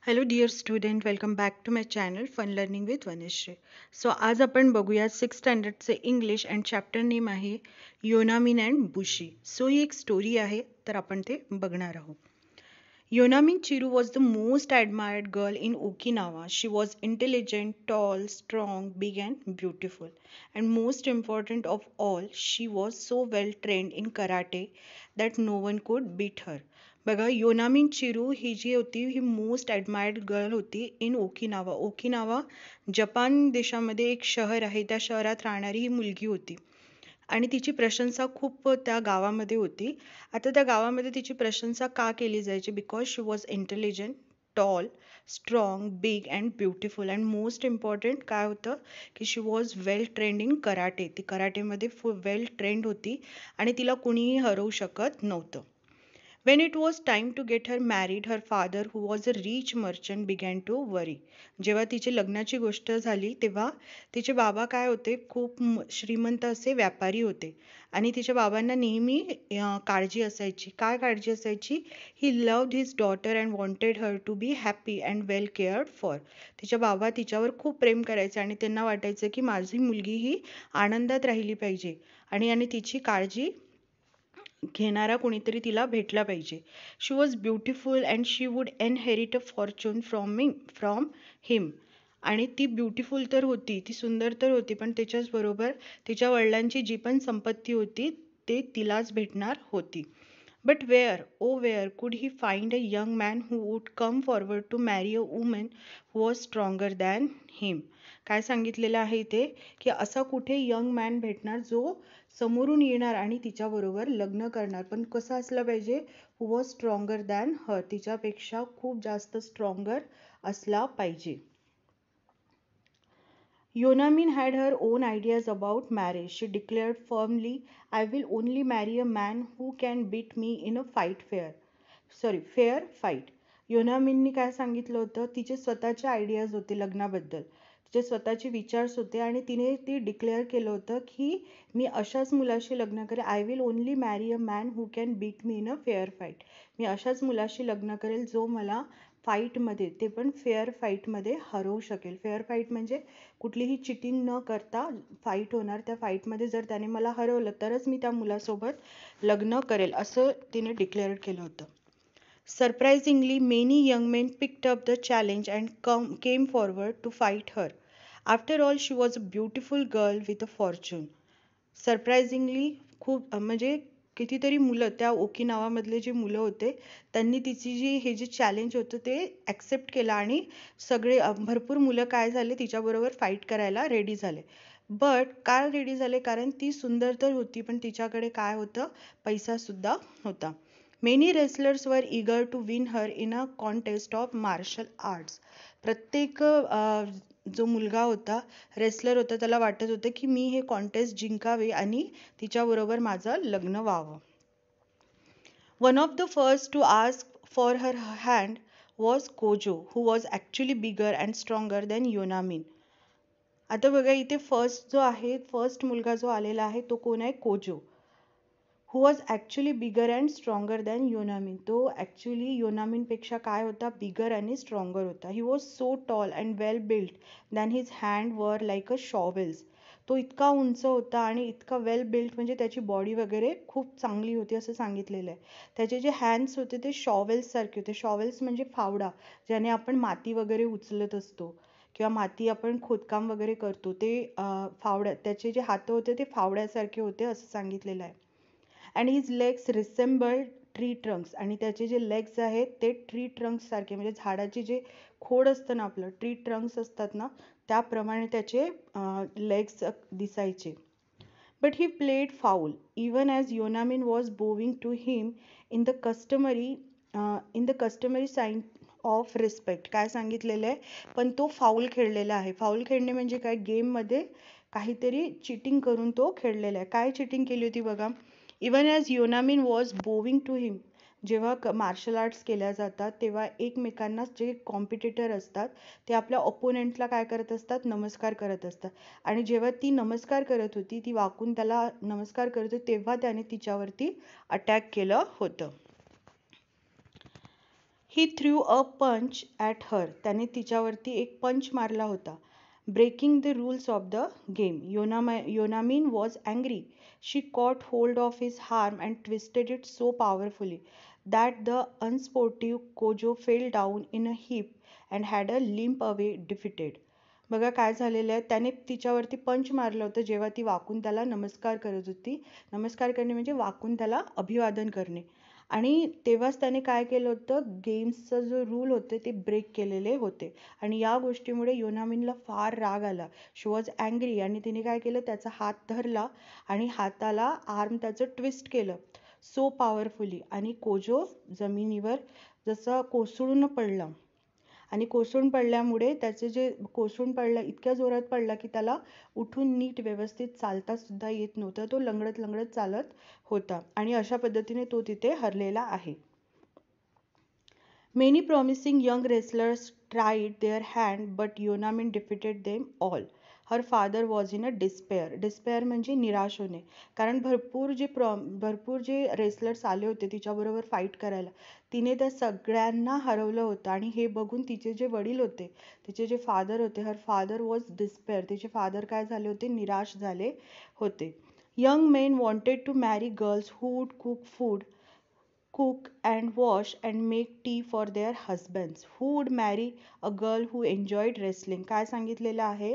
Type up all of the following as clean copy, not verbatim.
Hello dear student, welcome back to my channel fun learning with Vanashree. So आज आपण बघूया 6th स्टँडर्डचे English and chapter name आहे Yonamine and bushy. So ही एक story आहे, तर आपण ते बघणार आहोत. Yonamin Chiru was the most admired girl in Okinawa. She was intelligent, tall, strong, big, and beautiful. And most important of all, she was so well trained in karate that no one could beat her. बघा, योनामिन चिरू ही जी होती ही most ॲडमायर्ड girl होती in Okinawa. Okinawa Japan देशामध्ये एक शहर आहे, त्या शहरात राहणारी ही मुलगी होती आणि तिची प्रशंसा खूप त्या गावामध्ये होती. आता त्या गावामध्ये तिची प्रशंसा का केली जायची? Because she was intelligent, tall, strong, big and beautiful. And most important काय होतं की she was well trained in karate. ती कराटेमध्ये वेल ट्रेंड होती आणि तिला कुणीही हरवू शकत नव्हतं. When it was time to get her married, her father, who was a rich merchant, began to worry. जेव्हा तिची लग्नाची गोष्ट झाली तेव्हा तिचे बाबा काय होते, खूप श्रीमंत असे व्यापारी होते आणि तिच्या बाबांना नेहमी काळजी असायची. काय काळजी असायची? He loved his daughter and wanted her to be happy and well cared for. तिच्या बाबा तिच्यावर खूप प्रेम करायचे आणि त्यांना वाटायचं की माझी मुलगी ही आनंदात राहिली पाहिजे आणि तिची काळजी घेणारा कोणीतरी तिला भेटला पाहिजे. She was beautiful and she would inherit a fortune from him. आणि ती ब्युटिफुल तर होती, ती सुंदर तर होती, पण त्याच्याचबरोबर तिच्या वडिलांची जी पण संपत्ती होती ते तिलाच भेटणार होती. But where could he find a young man who would come forward to marry a woman who was stronger than him. काय सांगितलेलं आहे इथे की असा कुठे यंग मॅन भेटणार जो समोरून येणार आणि तिच्याबरोबर लग्न करणार, पण कसं असलं पाहिजे? हू वॉज स्ट्रॉंगर दॅन हर, तिच्यापेक्षा खूप जास्त स्ट्रॉंगर असला पाहिजे. Yonamin had her own ideas about marriage. She declared firmly, I will only marry a man who can beat me in a fair fight. योनामिननी काय सांगितलं होतं? तिचे स्वतःचे आयडियाज होते लग्नाबद्दल, तिचे स्वतःचे विचार्स होते आणि तिने ती डिक्लेअर केलं होतं की मी अशाच मुलाशी लग्न करेल. I will only marry a man who can beat me in a fair fight. मी अशाच मुलाशी लग्न करेल जो मला फाईटमध्ये, ते पण फेअर फाईटमध्ये हरवू शकेल. फेअर फाईट म्हणजे कुठलीही चिटिंग न करता फाईट होणार. त्या फाईटमध्ये जर त्याने मला हरवलं तरच मी त्या मुलासोबत लग्न करेल, असं तिने डिक्लेअर केलं होतं. Surprisingly, many young men picked up the challenge and came forward to fight her. After all, she was a beautiful girl with a fortune. Surprisingly खूप म्हणजे कितीतरी मुलं, त्या ओकिनावामधले जे मुलं होते त्यांनी तिची हे जे चॅलेंज होतं ते ॲक्सेप्ट केलं आणि सगळे भरपूर मुलं काय झाले, तिच्याबरोबर फाईट करायला रेडी झाले. बट काय रेडी झाले? कारण ती सुंदर तर होती, पण तिच्याकडे काय होतं? पैसासुद्धा होता. Many wrestlers were eager to win her in a contest of martial arts. प्रत्येक जो मुलगा होता, रेसलर होता, त्याला वाटत होतं की मी हे कॉन्टेस्ट जिंकावे आणि तिच्याबरोबर माझं लग्न व्हावं. One of the first to ask for her hand was Kojo, who was actually bigger and stronger than Yonamine. आता बघा इथे फर्स्ट मुलगा जो आलेला आहे तो कोण आहे? Kojo. Who was actually bigger and stronger than Yonamine. तो ॲक्च्युली योनामिनपेक्षा काय होता? बिगर आणि स्ट्रॉंगर होता. He was so tall and well built than his hand were like a shovels. तो इतका उंच होता आणि इतका वेल बिल्ट म्हणजे त्याची बॉडी वगैरे खूप चांगली होती असं सांगितलेलं आहे. त्याचे जे हँड्स होते ते शॉवेल्ससारखे होते. शॉवेल्स म्हणजे फावडा, ज्याने आपण माती वगैरे उचलत असतो किंवा माती आपण खोदकाम वगैरे करतो, ते त्याचे जे हात होते ते फावड्यासारखे होते असं सांगितलेलं आहे. And his legs resembled tree trunks. आणि त्याचे जे लेग्स आहेत ते ट्री ट्रंक्स सारखे, म्हणजे झाडाचे जे खोड असतं ना आपलं, ट्री ट्रंक्स असतात ना, त्याप्रमाणे त्याचे लेग्स दिसायचे. But he played foul even as Yonamine was bowing to him in the customary sign of respect. काय सांगितलेलं आहे? पण तो फाऊल खेळलेला आहे. फाऊल खेळणे म्हणजे काय? गेममध्ये काहीतरी चिटिंग करून तो खेळलेला आहे. काय चिटिंग केली होती बघा? Even as Yonamine was bowing to हिम. जेव्हा मार्शल आर्ट्स केल्या जातात तेव्हा एकमेकांना जे कॉम्पिटिटर असतात ते आपल्या ओपोनेंटला काय करत असतात? नमस्कार करत असतात. आणि जेव्हा ती नमस्कार करत होती, ती वाकून त्याला नमस्कार करत होती, तेव्हा त्याने तिच्यावरती अटॅक केलं होतं. ही थ्रू अ पंच ॲट हर. त्याने तिच्यावरती एक पंच मारला होता. Breaking the rules of the game. Yonamine was angry. She caught hold of his arm and twisted it so powerfully that the unsportive Kojo fell down in a heap and had a limp away defeated. बघा काय झालेलं आहे, त्याने तिच्यावरती पंच मारलं होतं जेव्हा ती वाकून त्याला नमस्कार करत होती. नमस्कार करणे म्हणजे वाकून त्याला अभिवादन करणे. आणि तेव्हाच त्याने काय केलं होतं, गेम्सचा जो रूल होते ते ब्रेक केलेले होते. आणि या गोष्टीमुळे योनामिनला फार राग आला. शी वॉज अँग्री. आणि तिने काय केलं, त्याचा हात धरला आणि हाताला आर्म त्याचं ट्विस्ट केलं सो पॉवरफुली. आणि कोजो जमिनीवर जसं कोसळून पडला. आणि कोसळून पडल्यामुळे त्याचे जे कोसळून पडला इतक्या जोरात पडला की त्याला उठून नीट व्यवस्थित चालता सुद्धा येत नव्हतं. तो लंगडत लंगडत चालत होता. आणि अशा पद्धतीने तो तिथे हरलेला आहे. Many promising young wrestlers tried their hand but Yonamin defeated them all. Her father was in a despair. Despair म्हणजे निराश होणे. कारण भरपूर जे रेसलर्स आले होते तिच्याबरोबर फाईट करायला, तिने त्या सगळ्यांना हरवलं होतं. आणि हे बघून तिचे जे वडील होते, तिचे जे फादर होते, हर फादर वॉज डिस्पेअर. तिचे फादर काय झाले होते, निराश झाले होते. Young men wanted to marry girls who would cook and wash and make tea for their husbands. Who would marry a girl who enjoyed wrestling? काय सांगितलेलं आहे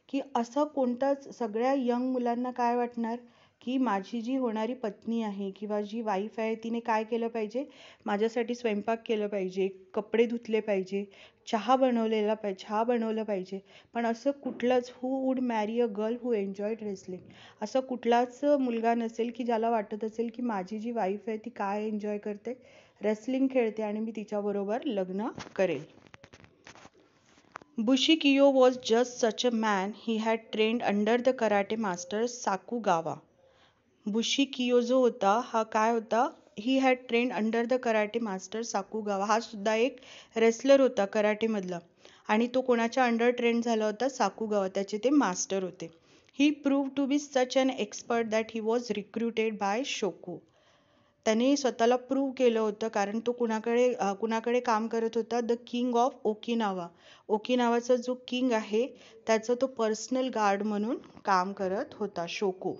की असं कोणताच सगळ्या यंग मुलांना काय वाटणार की माझी जी होणारी पत्नी आहे किंवा जी वाईफ आहे तिने काय केलं पाहिजे, माझ्यासाठी स्वयंपाक केलं पाहिजे, कपडे धुतले पाहिजे, चहा बनवलं पाहिजे. पण असं कुठलंच हू वूड मॅरी a girl who enjoyed wrestling, असं कुठलाच मुलगा नसेल की ज्याला वाटत असेल की माझी जी वाईफ आहे ती काय एन्जॉय करते, रेसलिंग खेळते आणि मी तिच्याबरोबर लग्न करेल. Bushikiyo was just such a man. He had trained under the karate master Sakugawa. बुशिकियो जो होता हा काय होता, he had trained under the karate master Sakugawa. हा सुद्धा एक रेसलर होता कराटेमधला. आणि तो कोणाच्या अंडर ट्रेंड झाला होता, साकुगावा, त्याचे ते मास्टर होते. He prove to be such an expert that he was recruited by Shoku. त्याने स्वतःला प्रूव्ह केलं होतं कारण तो कुणाकडे काम करत होता, द किंग ऑफ ओकिनावा. ओकिनावाचा जो किंग आहे त्याचा तो पर्सनल गार्ड म्हणून काम करत होता, शोकू.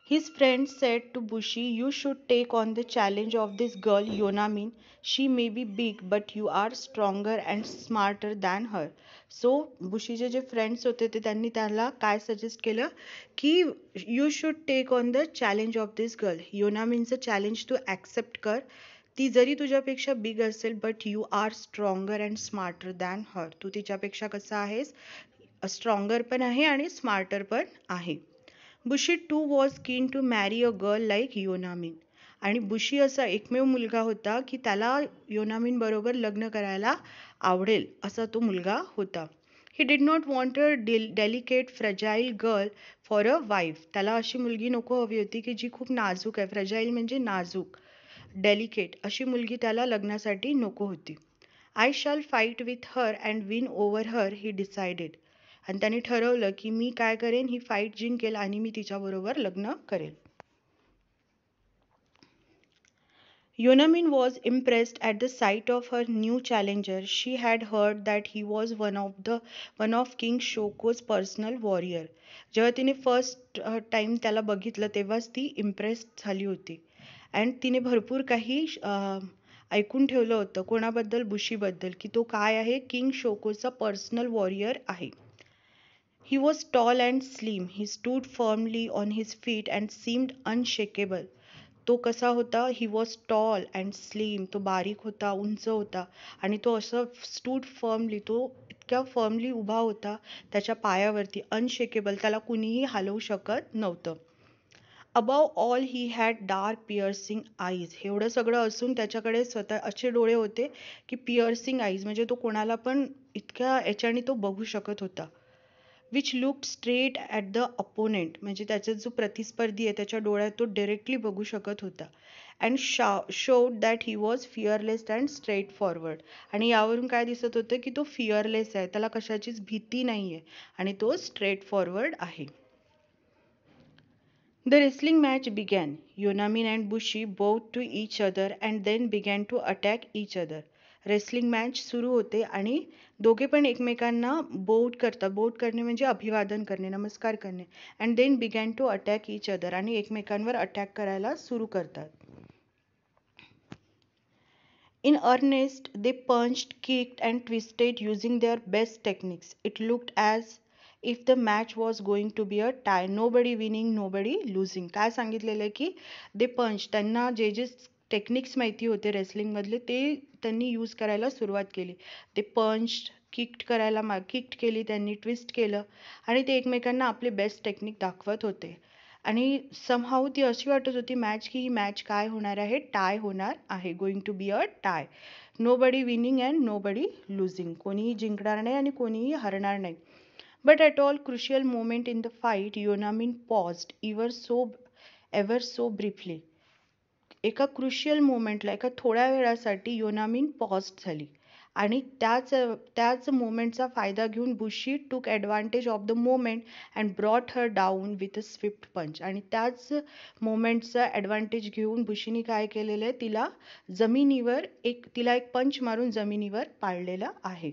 His friend said to Bushi, "You should take on the challenge of this girl Yonamin. She may be big, but you are stronger and smarter than her." So बुशीचे जे friends होते ते त्यांनी त्याला काय सजेस्ट केलं की you should take on the challenge of this girl. योनामिनचं challenge तू ॲक्सेप्ट कर. ती जरी तुझ्यापेक्षा बिग असेल but you are stronger and smarter than her. तू तिच्यापेक्षा कसा आहेस, स्ट्रॉंगर पण आहे आणि स्मार्टर पण आहे. Bushi too was keen to marry a girl like योनामिन. आणि बुशी असा एकमेव मुलगा होता की त्याला योनामिन बरोबर लग्न करायला आवडेल असा तो मुलगा होता. He did not want a delicate fragile girl for a wife. त्याला अशी मुलगी नको हवी होती की जी खूप नाजूक आहे. फ्रजाईल म्हणजे नाजूक, डेलिकेट अशी मुलगी त्याला लग्नासाठी नको होती. I shall fight with her and win over her, he decided. आणि त्यांनी ठरवलं की मी काय करेन, ही फाईट जिंकेल आणि मी तिच्याबरोबर लग्न करेल. Yonamin was impressed at the sight of her new challenger. She had heard that he was one of King Shoko's personal warrior. जेव्हा तिने फर्स्ट टाइम त्याला बघितलं तेव्हाच ती इम्प्रेस झाली होती. अँड तिने भरपूर काही ऐकून ठेवलं होतं कोणाबद्दल, बुशीबद्दल, की तो काय आहे, किंग शोकोचा पर्सनल वॉरियर आहे. He was tall and slim. He stood firmly on his feet and seemed unshakable. तो कसा होता, he was tall and slim. तो बारीक होता, उंच होता आणि तो असं स्टूड फर्मली, तो इतक्या फर्मली उभा होता त्याच्या पायावरती, अनशेकेबल, त्याला कुणीही हलवू शकत नव्हतं. Above all he had dark piercing eyes. एवढं सगळं असून त्याच्याकडे स्वतः असे डोळे होते की पिअर्सिंग आईज म्हणजे तो कोणाला पण इतक्या याच्याने तो बघू शकत होता. Which looked straight at the opponent, म्हणजे त्याचा जो प्रतिस्पर्धी आहे त्याच्या डोळ्यात तो डायरेक्टली बघू शकत होता. And showed that he was fearless and straight forward. आणि यावरून काय दिसत होतं की तो फिअरलेस आहे, त्याला कशाचीच भीती नाही आहे आणि तो स्ट्रेट फॉरवर्ड आहे. The wrestling match began. Yonamin and Bushi bowed to each other and then began to attack each other. Wrestling match सुरू होते आणि दोघे पण एकमेकांना बोट करतात. बोट करणे म्हणजे अभिवादन करणे, नमस्कार करणे. And then began to attack each other आणि एकमेकांवर अटॅक करायला सुरू करतात. In earnest, they punched, kicked, and twisted using their best techniques. It looked as if the match was going to be a tie. Nobody winning, nobody losing. काय सांगितलेलं आहे की they punched. त्यांना जे जे टेक्निक्स माहिती होते रेसलिंगमधले ते त्यांनी यूज करायला सुरुवात केली. ते पंच्ड, किक्ड केली त्यांनी, ट्विस्ट केलं आणि ते एकमेकांना आपले बेस्ट टेक्निक दाखवत होते. आणि समहाऊ ती अशी वाटत होती मॅच की ही मॅच काय होणार आहे, टाय होणार आहे, going to be a tie. Nobody winning and nobody losing. कोणीही जिंकणार नाही आणि कोणीही हरणार नाही. But at all crucial moment in the fight Yonamine paused ever so briefly. एका क्रुशियल मोमेंटला, एका थोड्या वेळासाठी योनामिन पॉज्ड झाली आणि त्याच मोमेंटचा फायदा घेऊन बुशी टूक advantage of the moment and brought her down with a Swift पंच. आणि त्याच मोमेंटचा ॲडव्हान्टेज घेऊन बुशीने काय केलेलं आहे, तिला एक पंच मारून जमिनीवर पाडलेलं आहे.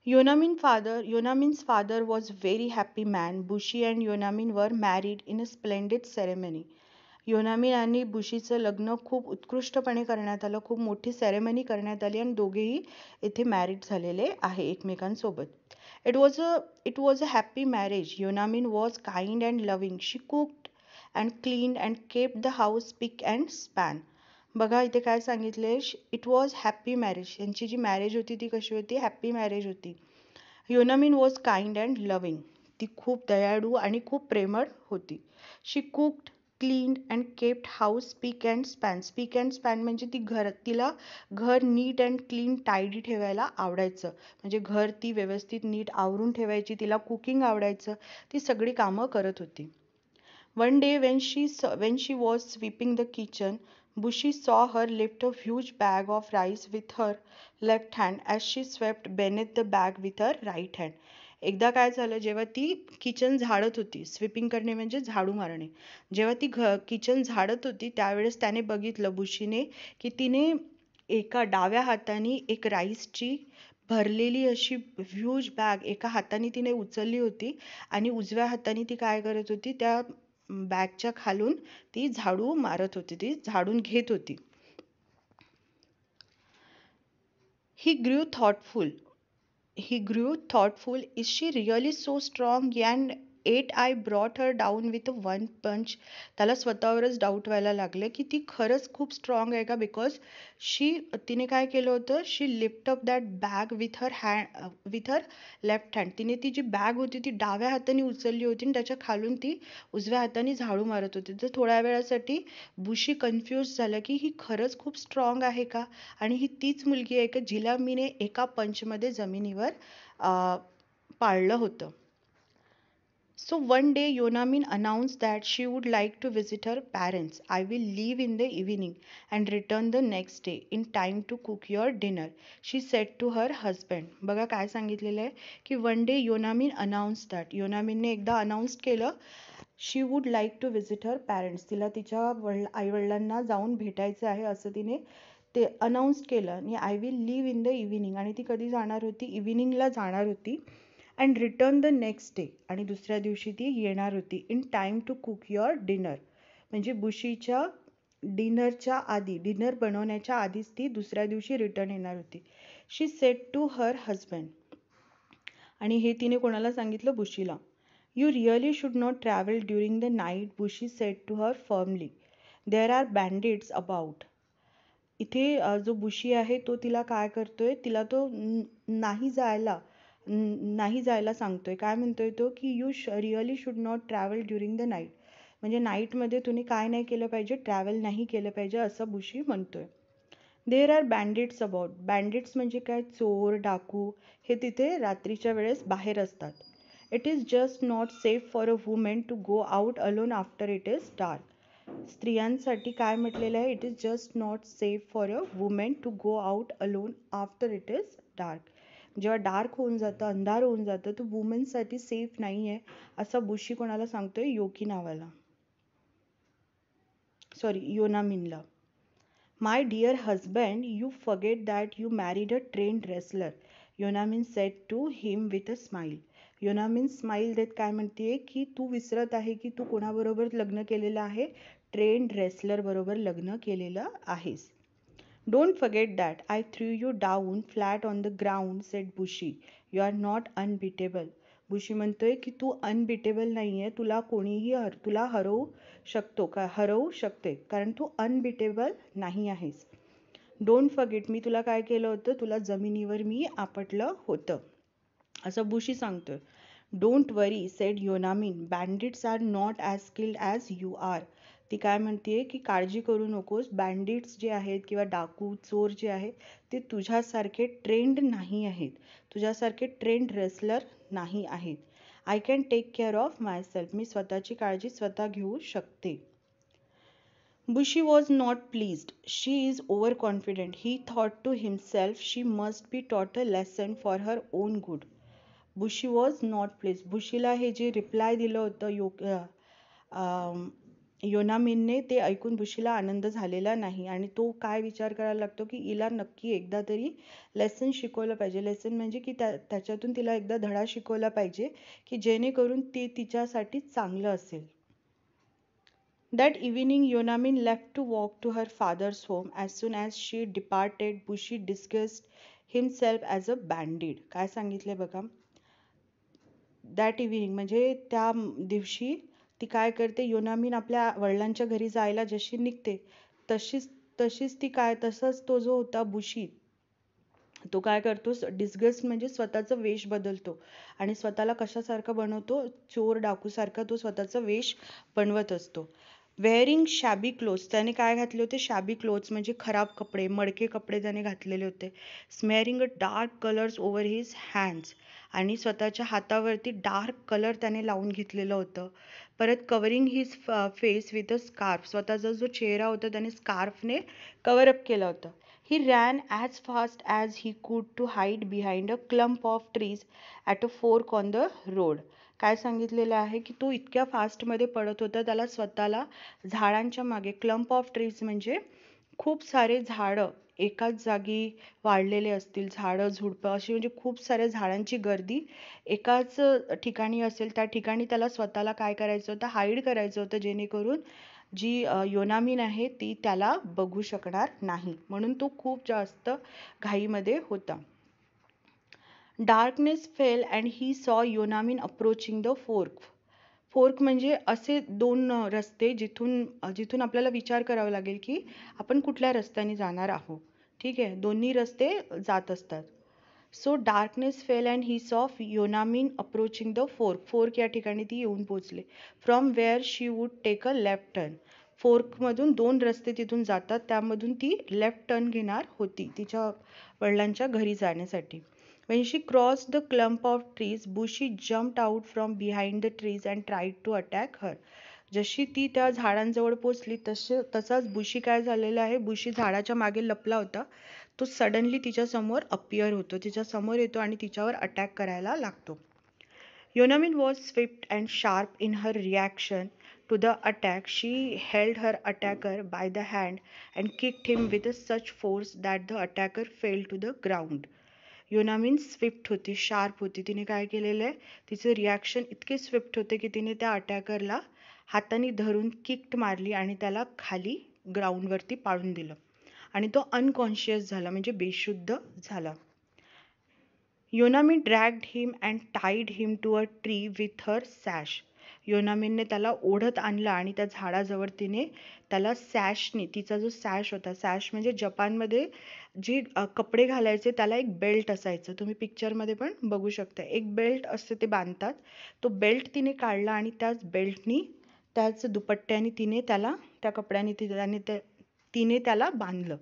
Yonamin's father was very happy man. Bushi and Yonamin were married in a splendid ceremony. योनामिन आणि बुशीचं लग्न खूप उत्कृष्टपणे करण्यात आलं, खूप मोठी सेरेमनी करण्यात आली आणि दोघेही इथे मॅरिड झालेले आहे एकमेकांसोबत. It was a happy marriage. Yonamin was kind and loving. She cooked and cleaned and kept the house spick and span. बघा इथे काय सांगितले, इट वॉज हॅपी मॅरेज. यांची जी मॅरेज होती ती कशी होती, हॅपी मॅरेज होती. Yonamine was kind and loving. ती खूप दयाळू आणि खूप प्रेमळ होती. She cooked, cleaned and kept house spick and span. Spick and span म्हणजे तिला घर नीट अँड क्लीन टायडी ठेवायला आवडायचं. म्हणजे घर ती व्यवस्थित नीट आवरून ठेवायची, तिला कुकिंग आवडायचं, ती सगळी कामं करत होती. One day when she was sweeping the kitchen, Bushi saw her lift a huge bag of rice with her left hand as she swept beneath the bag with her right hand. एकदा काय झालं, जेव्हा ती kitchen झाडत होती, sweeping करणे म्हणजे झाडू मारणे, जेव्हा ती किचन झाडत होती त्यावेळेस त्याने बघितलं बुशीने की तिने एका डाव्या हाताने एक राईसची भरलेली अशी ह्यूज बॅग एका हाताने तिने उचलली होती आणि उजव्या हाताने ती काय करत होती, त्या बॅगच्या खालून ती झाडू मारत होती, ती झाडून घेत होती. He grew thoughtful. Is she really so strong? And yet I brought her down with a one punch. त्याला स्वतःवरच डाऊट व्हायला लागले की ती खरंच खूप स्ट्रॉंग आहे का, बिकॉज तिने काय केलं होतं, she lift up that bag with her left hand. तिने ती जी बॅग होती ती डाव्या हाताने उचलली होती आणि त्याच्या खालून ती उजव्या हाताने झाडू मारत होती. तर थोड्या वेळासाठी बुशी कन्फ्यूज झालं की ही खरंच खूप स्ट्रॉंग आहे का आणि ही तीच मुलगी आहे का जिला मीने एका पंचमध्ये जमिनीवर पाळलं होतं. So one day Yonamin announced that she would like to visit her parents. I will leave in the evening and return the next day in time to cook your dinner, she said to her husband. बघा काय सांगितलेलं आहे की one day Yonamin announced that. योनामिनने एकदा announce केलं she would like to visit her parents. तिला तिच्या आईवडिलांना जाऊन भेटायचं आहे असं तिने ते अनाऊन्स केलं. आणि I will leave in the evening, आणि ती कधी जाणार होती, इव्हिनिंगला जाणार होती. And return the next day, आणि दुसऱ्या दिवशी ती येणार होती. In time to cook your dinner, म्हणजे बुशीच्या डिनर बनवण्याच्या आधीच ती दुसऱ्या दिवशी रिटर्न येणार होती. She said to her husband, आणि हे तिने कोणाला सांगितलं, बुशीला. You really should not travel during the night, Bushi said to her firmly. There are bandits about. इथे जो बुशी आहे तो तिला काय करतोय, तिला तो नाही जायला सांगतोय. काय म्हणतोय तो की you really should not travel during the night, म्हणजे नाईटमध्ये तुम्ही काय नाही केलं पाहिजे, ट्रॅव्हल नाही केलं पाहिजे असं बुशी म्हणतोय. There are bandits about. Bandits म्हणजे काय, चोर डाकू, हे तिथे रात्रीच्या वेळेस बाहेर असतात. It is just not safe for a women to go out alone after it is dark. स्त्रियांसाठी काय म्हटलेलं आहे, it is just not safe for a women to go out alone after it is dark. जेव्हा dark होऊन जातं, अंधार होऊन जातं, तो वुमेन्ससाठी सेफ नाही आहे असा बुशी कोणाला सांगतोय? योकी नावाला, sorry योनामिनला. My dear husband, you forget that you married a trained wrestler, Yonamine said to him with a smile. Yonamine smile देत काय म्हणते की तू विसरत आहे की तू कोणाबरोबर लग्न केलेलं आहे? ट्रेंड रेसलर बरोबर लग्न केलेलं आहेस. Don't forget that I threw you down flat on the ground, said Bushi. You are not unbeatable. बुशी म्हणतोय की तू अनबिटेबल नाहीये, तुला हरवू शकते कारण तू अनबिटेबल नाही आहेस. डोंट फॉरगेट, मी तुला काय केलं होतं? तुला जमिनीवर मी आपटलं होतं असं बुशी सांगतोय. Don't worry, said Yonamine, bandits are not as skilled as you are. ती काय म्हणते की काळजी करू नकोस, बँडिट्स जे आहेत किंवा डाकू चोर जे आहेत ते तुझ्यासारखे ट्रेंड नाही आहेत, तुझ्यासारखे ट्रेंड रेसलर नाही आहेत. I can take care of myself, मी स्वतःची काळजी स्वतः घेऊ शकते. Bushi was not pleased. She is overconfident. He thought to himself, she must be taught a lesson for her own good. Bushi was not pleased. बुशीला हे जे reply दिलं होतं योनामिनने ते ऐकून बुशीला आनंद झालेला नाही आणि तो काय विचार करायला लागतो की हिला नक्की एकदा तरी लेसन शिकवलं पाहिजे. लेसन म्हणजे की त्याच्यातून तिला एकदा धडा शिकवला पाहिजे की जेणेकरून ते तिच्यासाठी चांगलं असेल. That evening, Yonamin left to walk to her father's home. As soon as she departed, Bushi disguised himself as a bandit. काय सांगितलंय बघा. दॅट इव्हिनिंग म्हणजे त्या दिवशी ती काय करते? योनामिन आपल्या वडिलांच्या घरी जायला जशी निघते तसंच तो जो होता बुशी, तो काय करतो? डिस्गस्ट म्हणजे स्वतःचं वेश बदलतो आणि स्वतःला कशासारखा बनवतो? चोर डाकूसारखा तो स्वतःचा वेश बनवत असतो. वेअरिंग शॅबी क्लोथ्स, त्याने काय घातले होते? शॅबी क्लोथ्स म्हणजे खराब कपडे, मडके कपडे त्याने घातलेले होते. Smearing a dark colours over his hands, आणि स्वतःच्या हातावरती डार्क कलर त्याने लावून घेतलेलं होतं. परत covering his face with a scarf, स्वतःचा जो चेहरा होता त्याने स्कार्फने कवर अप केला होता. He ran as fast as he could to hide behind a clump of trees at a fork on the road. काय सांगितलेलं आहे की तो इतक्या फास्टमध्ये पडत होता, त्याला स्वतःला झाडांच्या मागे, क्लम्प ऑफ ट्रीज म्हणजे खूप सारे झाडं एकाच जागी वाढलेले असतील, झाडं झुडपं अशी म्हणजे खूप साऱ्या झाडांची गर्दी एकाच ठिकाणी असेल, त्या ठिकाणी त्याला स्वतःला काय करायचं होतं? हाईड करायचं होतं, जेणेकरून जी योनामिन आहे ती त्याला बघू शकणार नाही, म्हणून तो खूप जास्त घाईमध्ये होता. Darkness fell and he saw Yonamin approaching the fork. Fork म्हणजे असे दोन रस्ते जिथून आपल्याला विचार करावा लागेल की आपण कुठल्या रस्त्याने जाणार आहोत. ठीक आहे, दोन्ही रस्ते जात असतात. So darkness fell and he saw Yonamin approaching the fork. Fork या ठिकाणी ती येऊन पोचले. From where she would take a left turn. फोर्कमधून दोन रस्ते तिथून जातात, त्यामधून ती लेफ्ट टर्न घेणार होती तिच्या वडिलांच्या घरी जाण्यासाठी. When she crossed the clump of trees, Bushi jumped out from behind the trees and tried to attack her. जशी ती त्या झाडांजवळ पोचली तसाच बुशी काय झालेला आहे? बुशी झाडाच्या मागे लपला होता, तो सडनली तिच्या समोर अपियर होतो, तिच्या समोर येतो आणि तिच्यावर अटॅक करायला लागतो. Yonamin was swift and sharp in her reaction to the attack. She held her attacker by the hand and kicked him with such force that the attacker fell to the ground. Yonamin swift होती, sharp होती. तिने काय केलेलं आहे? तिचे reaction इतके Swift होते की तिने त्या अटॅकरला हाताने धरून किक्ट मारली आणि त्याला खाली ग्राउंडवरती पाडून दिलं आणि तो अनकॉन्शियस झाला, म्हणजे बेशुद्ध झाला. Yonamin dragged him and tied him to a tree with her sash. योनामिनने त्याला ओढत आणला आणि त्या झाडाजवळ तिने त्याला सॅशने, तिचा जो सॅश होता, सॅश म्हणजे जपानमध्ये जे कपडे घालायचे त्याला एक बेल्ट असायचं, तुम्ही पिक्चरमध्ये पण बघू शकता, एक बेल्ट असते ते बांधतात, तो बेल्ट तिने काढला आणि त्याच बेल्टनी, त्याच दुपट्ट्याने तिने त्याला, त्या कपड्याने तिने त्याला बांधलं.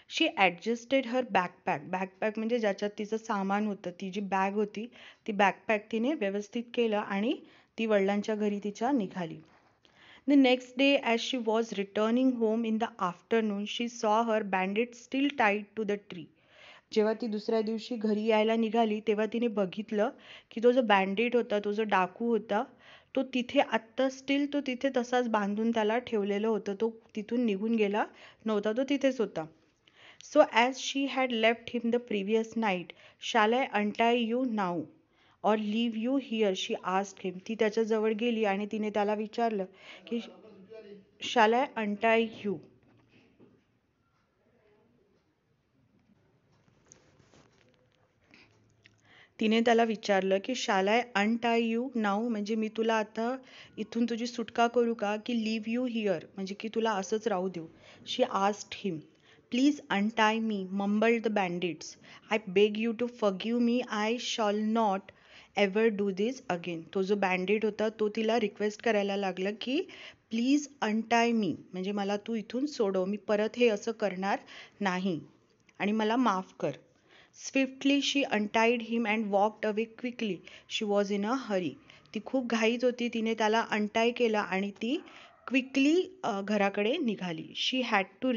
शी ॲडजस्टेड हर बॅकपॅक. बॅकपॅक म्हणजे ज्याच्यात तिचं सामान होतं, ती जी बॅग होती ती बॅकपॅक तिने व्यवस्थित केलं आणि ती वडिलांच्या घरी तिच्या निघाली. The next day, as she was returning home in the afternoon, she saw her bandit still tied to the tree. जेव्हा ती दुसऱ्या दिवशी घरी यायला निघाली तेव्हा तिने बघितलं की तो जो बँडेड होता, तो जो डाकू होता, तो तिथे आत्ता स्टील तो तिथे तसाच बांधून त्याला ठेवलेलं होतं. तो तिथून निघून गेला नव्हता, तो तिथेच होता. So as she had left him the previous night, shall I untie you now or leave you here? She asked him. ती त्याच्याजवळ गेली आणि तिने त्याला विचारलं की shall I untie you? तिने त्याला विचारलं की शाल आय अनटाय यू नाऊ, म्हणजे मी तुला आता इथून तुझी सुटका करू का, की लिव्ह यू हिअर म्हणजे की तुला असंच राहू देऊ. She asked him, please untie me, mumbled the bandits. I beg you to forgive me, I shall not ever do this again. तो जो बँडेड होता तो तिला रिक्वेस्ट करायला लागला की प्लीज अनटाय मी, म्हणजे मला तू इथून सोडव, मी परत हे असं करणार नाही आणि मला माफ कर. Swiftly she untied him and walked away quickly. She was in a hurry. ती खूप घाईत होती. तिने त्याला अनटाय केलं आणि ती क्विकली घराकडे निघाली. She had to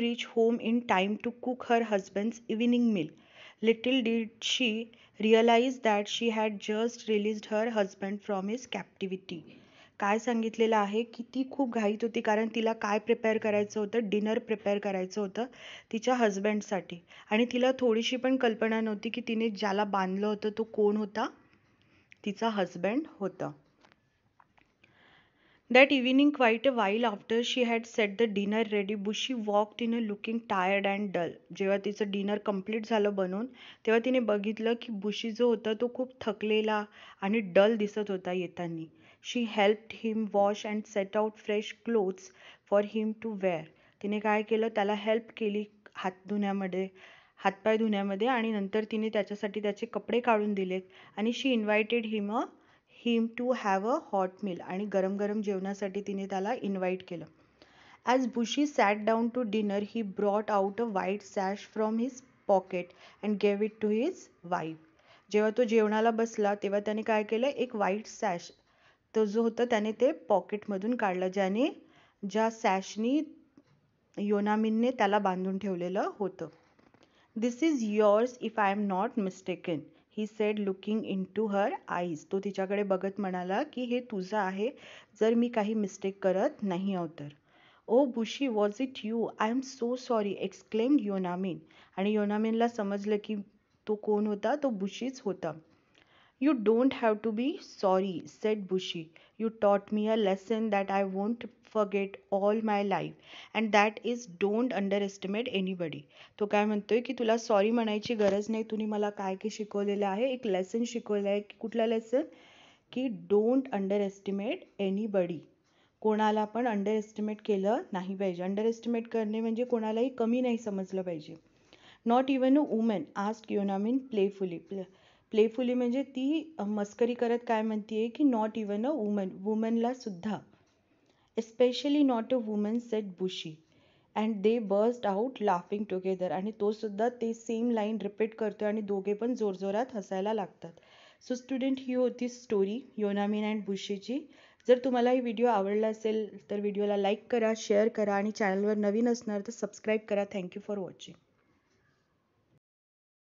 reach home in time to cook her husband's evening meal. Little did she realize that she had just released her husband from his captivity. काय सांगितलेलं आहे की ती खूप घाईत होती, कारण तिला काय प्रिपेअर करायचं होतं, डिनर प्रिपेअर करायचं होतं तिच्या हजबंडसाठी. आणि तिला थोडीशी पण कल्पना नव्हती की तिने ज्याला बांधलं होतं तो कोण होता, तिचा हजबंड होता. That evening, quite a while after she had set the dinner ready, Bushi walked in looking tired and dull. जेव्हा तिचं डिनर कम्प्लीट झालं बनवून, तेव्हा तिने बघितलं की बुशी जो होता तो खूप थकलेला आणि डल दिसत होता येताना. She helped him wash and set out fresh clothes for him to wear. तिने काय केलं, त्याला हेल्प केली हातपाय धुण्यामध्ये, आणि नंतर तिने त्याच्यासाठी त्याचे कपडे काढून दिलेत. आणि she invited him to have a hot meal, आणि गरम गरम जेवणासाठी तिने त्याला इन्व्हाइट केलं. As Bushi sat down to dinner he brought out a white sash from his pocket and gave it to his wife. जेव्हा तो जेवणाला बसला तेव्हा त्याने काय केलं, एक व्हाईट सॅश तो जो होता त्याने ते पॉकेटमधून काढलं, ज्या सॅशनी योनामीनने त्याला बांधून ठेवलेलं होतं. This is yours if I am not mistaken, he said looking into her eyes. तो तिच्याकडे बघत म्हणाला की हे तुझं आहे, जर मी काही मिस्टेक करत नाही आहो तर. Oh Bushi, was it you? I am so sorry, exclaimed Yonamin. आणि योनामिनला समजलं की तो कोण होता, तो बुशीच होता. You don't have to be sorry, said Bushi. You taught me a lesson that I won't forget all my life, and that is don't underestimate anybody. तो काय म्हणतोय की तुला सॉरी म्हणायची गरज नाही, तुम्ही मला काय काय शिकवलेलं आहे, एक लेसन शिकवलं आहे. कुठला लेसन? की डोंट अंडर एस्टिमेट एनीबडी. कोणाला पण अंडर एस्टिमेट केलं नाही पाहिजे. अंडर एस्टिमेट करणे म्हणजे कोणालाही कमी नाही समजलं पाहिजे. Not even a woman, asked Yonamin playfully. Playfully म्हणजे ती मस्करी करत काय म्हणतीये की नॉट इवन अ वुमन, वुमनला सुद्धा. Especially not a woman, said Bushi. And they burst out laughing together. आणि तो सुद्धा ते सेम लाईन रिपीट करतोय आणि दोघे पण जोरजोरात हसायला लागतात. सो स्टुडंट, ही होती स्टोरी योनामिन अँड बुशीची. जर तुम्हाला ही व्हिडिओ आवडला असेल तर व्हिडिओला लाईक करा, शेअर करा, आणि चॅनलवर नवीन असणार तर सबस्क्राईब करा. Thank you for watching.